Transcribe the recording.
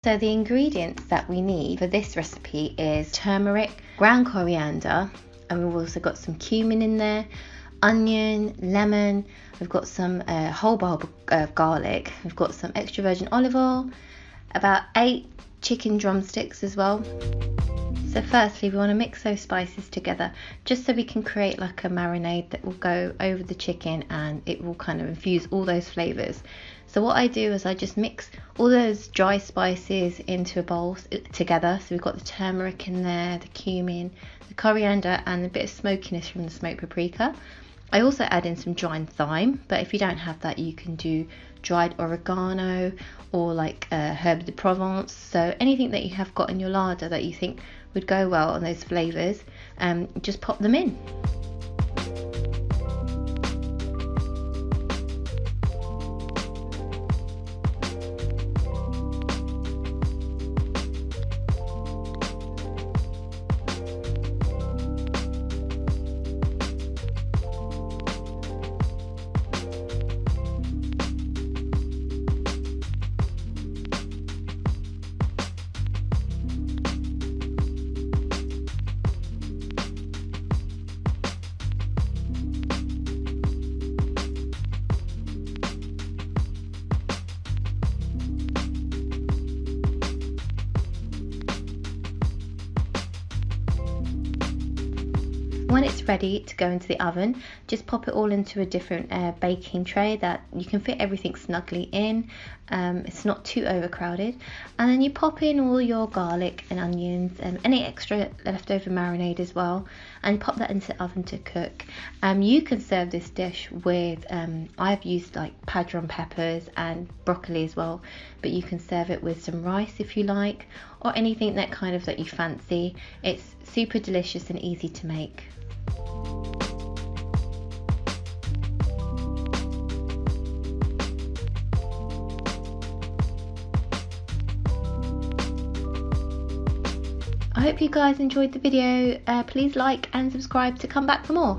So the ingredients that we need for this recipe is turmeric, ground coriander, and we've also got some cumin in there, onion, lemon, we've got some whole bulb of garlic, we've got some extra virgin olive oil, about 8 chicken drumsticks as well. So firstly we want to mix those spices together just so we can create like a marinade that will go over the chicken and it will kind of infuse all those flavours. So what I do is I just mix all those dry spices into a bowl together. So we've got the turmeric in there, the cumin, the coriander and a bit of smokiness from the smoked paprika. I also add in some dried thyme, but if you don't have that you can do dried oregano or like herb de Provence. So anything that you have got in your larder that you think would go well on those flavours, just pop them in. When it's ready to go into the oven, just pop it all into a different baking tray that you can fit everything snugly in. It's not too overcrowded. And then you pop in all your garlic and onions and any extra leftover marinade as well, and pop that into the oven to cook. You can serve this dish with, I've used like padron peppers and broccoli as well, but you can serve it with some rice if you like, or anything that kind of that you fancy. It's super delicious and easy to make. I hope you guys enjoyed the video. Please like and subscribe to come back for more.